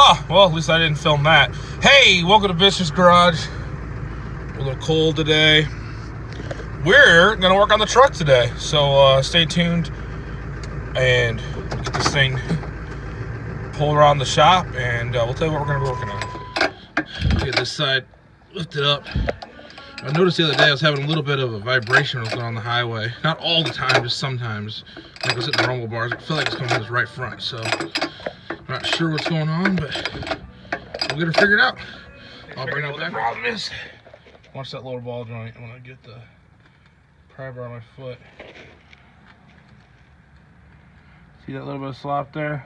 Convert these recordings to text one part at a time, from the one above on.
Oh, well, at least I didn't film that. Hey, welcome to BIBSTER'S Garage. We're a little cold today. We're going to work on the truck today. So stay tuned and get this thing pulled around the shop. And we'll tell you what we're going to be working on. Get this side lifted up. I noticed the other day I was having a little bit of a vibration when I was going on the highway. Not all the time, just sometimes. Like I was hitting the rumble bars. I feel like it's coming from this right front. So I'm not sure what's going on, but we'll get it figured out. I'll bring out what the problem is. Watch that lower ball joint. I'm going to get the pry bar on my foot. See that little bit of slop there?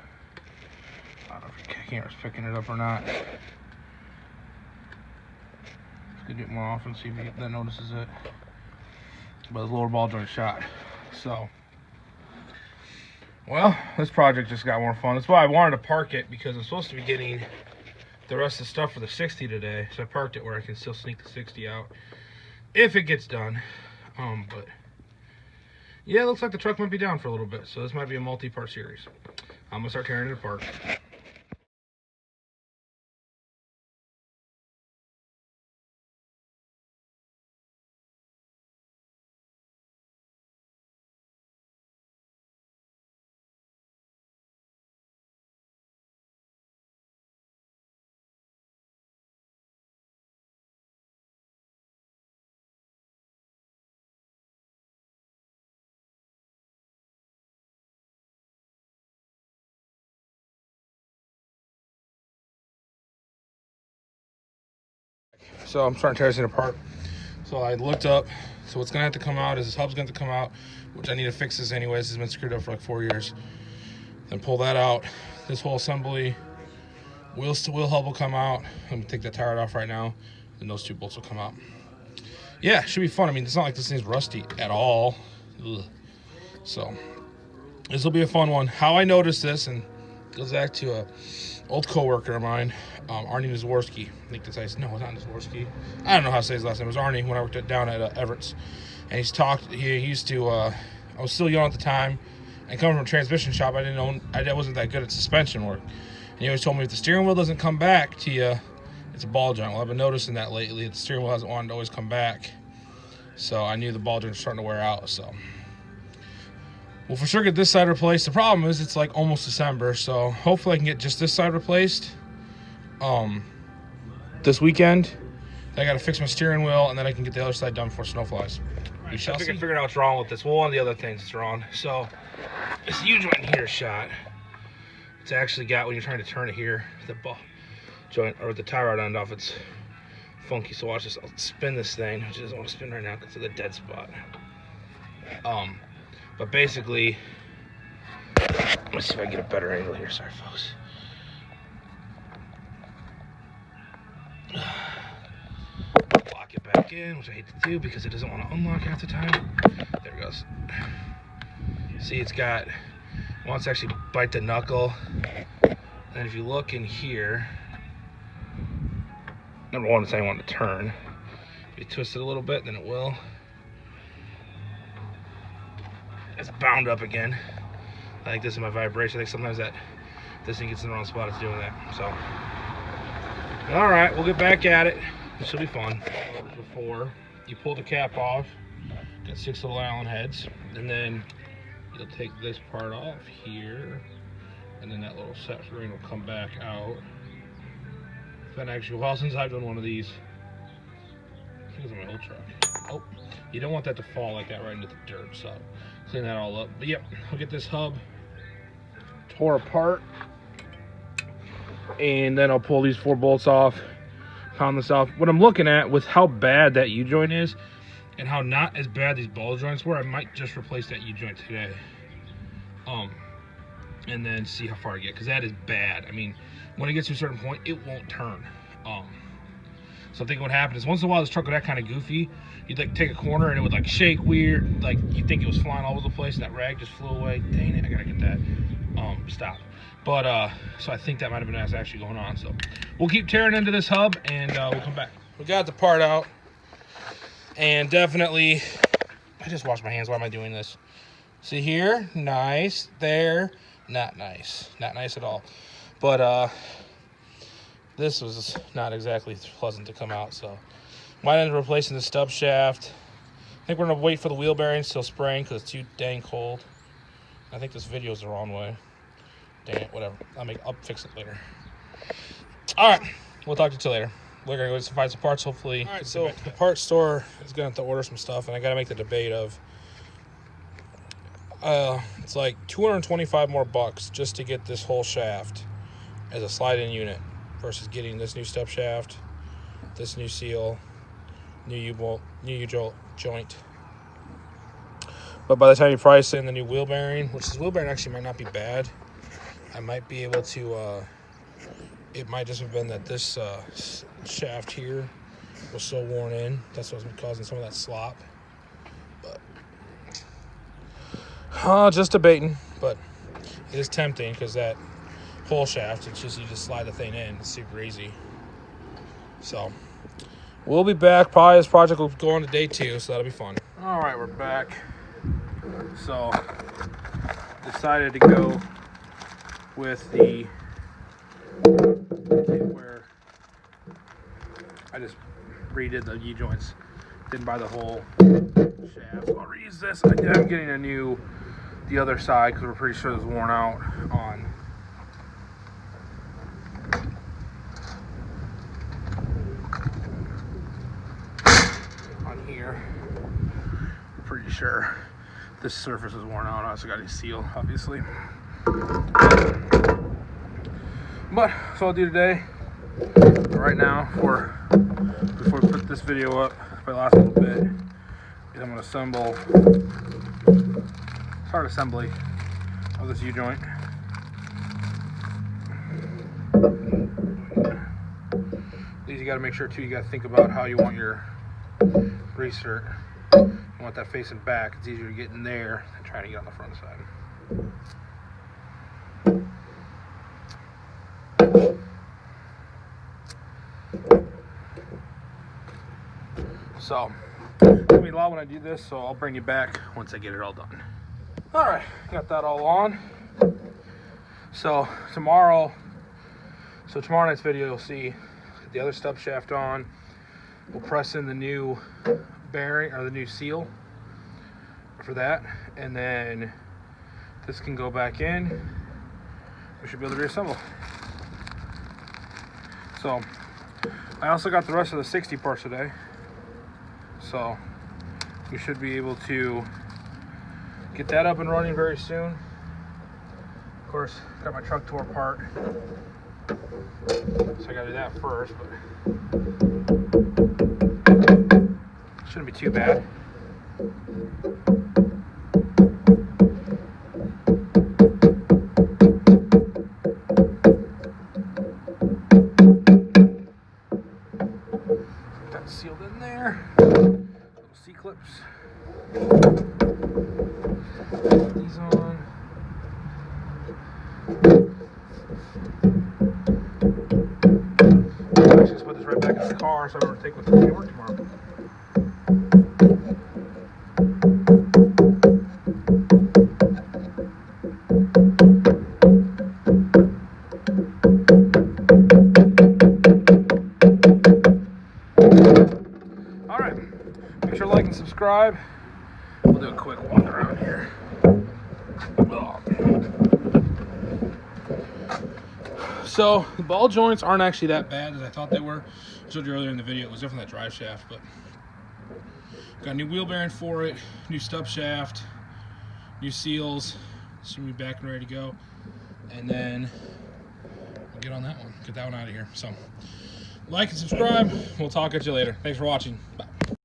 I don't know if the camera's picking it up or not. Let's do it more often, see if that notices it. But the lower ball joint shot. So, well, this project just got more fun. That's why I wanted to park it, because I'm supposed to be getting the rest of the stuff for the 60 today. So I parked it where I can still sneak the 60 out if it gets done. But yeah, it looks like the truck might be down for a little bit. So this might be a multi-part series. I'm gonna start tearing it apart. So I'm starting to tear this thing apart. So I looked up. So what's gonna have to come out is this hub's gonna have to come out, which I need to fix this anyways. It's been screwed up for like 4 years. Then pull that out. This whole assembly, wheels to wheel hub will come out. I'm gonna take that tire off right now, and those two bolts will come out. Yeah, it should be fun. I mean, it's not like this thing's rusty at all. Ugh. So this will be a fun one. How I noticed this, and it goes back to a old coworker of mine, Arnie Nizworski. I think that's how no, it's not Nizworski. I don't know how to say his last name. It was Arnie when I worked down at Everett's. And he used to, I was still young at the time, and coming from a transmission shop, I wasn't that good at suspension work. And he always told me if the steering wheel doesn't come back to you, it's a ball joint. Well, I've been noticing that lately. The steering wheel hasn't wanted to always come back. So I knew the ball joint was starting to wear out, so we'll for sure get this side replaced. The problem is it's like almost December, so hopefully I can get just this side replaced this weekend. Then I gotta fix my steering wheel, and then I can get the other side done before snow flies. We shall see. I figured out what's wrong with this. Well, one of the other things that's wrong. So this U-joint here shot. It's actually got, when you're trying to turn it here, the ball joint or the tie rod end off, it's funky. So watch this. I'll spin this thing, which doesn't want to spin right now because it's a dead spot. But basically, let's see if I can get a better angle here. Sorry, folks. Lock it back in, which I hate to do because it doesn't want to unlock half the time. There it goes. See, it wants to actually bite the knuckle. And if you look in here, number one, it's saying I want to turn. If you twist it a little bit, then it will. It's bound up again. I think this is my vibration. I think sometimes that this thing gets in the wrong spot, it's doing that. So, all right, we'll get back at it. This will be fun. Before you pull the cap off, got 6 little Allen heads, and then you'll take this part off here, and then that little set ring will come back out. It's been actually a while since I've done one of these. I think it's on my old truck. Oh, you don't want that to fall like that right into the dirt, so clean that all up. But yep, I'll get this hub tore apart, and then I'll pull these 4 bolts off, pound this off. What I'm looking at with how bad that U-joint is and how not as bad these ball joints were, I might just replace that U-joint today. And then see how far I get, because that is bad. I mean, when it gets to a certain point, it won't turn. So I think what happened is once in a while this truck would act kind of goofy. You'd like take a corner and it would like shake weird, like you think it was flying all over the place, and that rag just flew away. Dang it, I gotta get that stop. But so I think that might have been what's actually going on. So we'll keep tearing into this hub, and we'll come back. We got the part out, and definitely, I just washed my hands. Why am I doing this? See here, nice. There, not nice. Not nice at all. But this was not exactly pleasant to come out. So might end up replacing the stub shaft. I think we're gonna wait for the wheel bearings till spring because it's too dang cold. I think this video is the wrong way. Dang it, whatever. I'll fix it later. All right, we'll talk to you later. We're gonna go find some parts, hopefully. All right, so the parts store is gonna have to order some stuff, and I gotta make the debate of it's like $225 more just to get this whole shaft as a slide-in unit versus getting this new step shaft, this new seal, new U joint. But by the time you price in the new wheel bearing, which this wheel bearing actually might not be bad, I might be able to, it might just have been that this shaft here was so worn in. That's what's causing some of that slop. But just debating, but it is tempting because that whole shaft, it's just, you just slide the thing in. It's super easy. So we'll be back. Probably this project will go on to day 2, so that'll be fun. All right, we're back. So decided to go with the where I just redid the U-joints. Didn't buy the whole shaft. So I'll reuse this. I'm getting the other side because we're pretty sure it's worn out on here. Pretty sure this surface is worn out. I also got a seal, obviously. But so I'll do today, right now, before we put this video up for the last little bit, is I'm going to assemble, start assembly of this U-joint. These you got to make sure too, you got to think about how you want your reinsert. You want that facing back. It's easier to get in there than trying to get on the front side. So, it's gonna be a lot when I do this, so I'll bring you back once I get it all done. All right, got that all on. So tomorrow night's video, you'll see the other stub shaft on. We'll press in the new bearing or the new seal for that, and then this can go back in. We should be able to reassemble. So I also got the rest of the 60 parts today, so we should be able to get that up and running very soon. Of course, got my truck tore apart, so I gotta do that first, but shouldn't be too bad. That's sealed in there. Little C-clips. These on. I just put this right back in the car so I don't have to take with me to work tomorrow. All right, make sure to like and subscribe. We'll do a quick walk around here. So the ball joints aren't actually that bad as I thought they were. I showed you earlier in the video, it was different, that drive shaft, but got a new wheel bearing for it, new stub shaft, new seals, should be back and ready to go. And then we'll get on that one, get that one out of here. So like and subscribe. We'll talk at you later. Thanks for watching. Bye.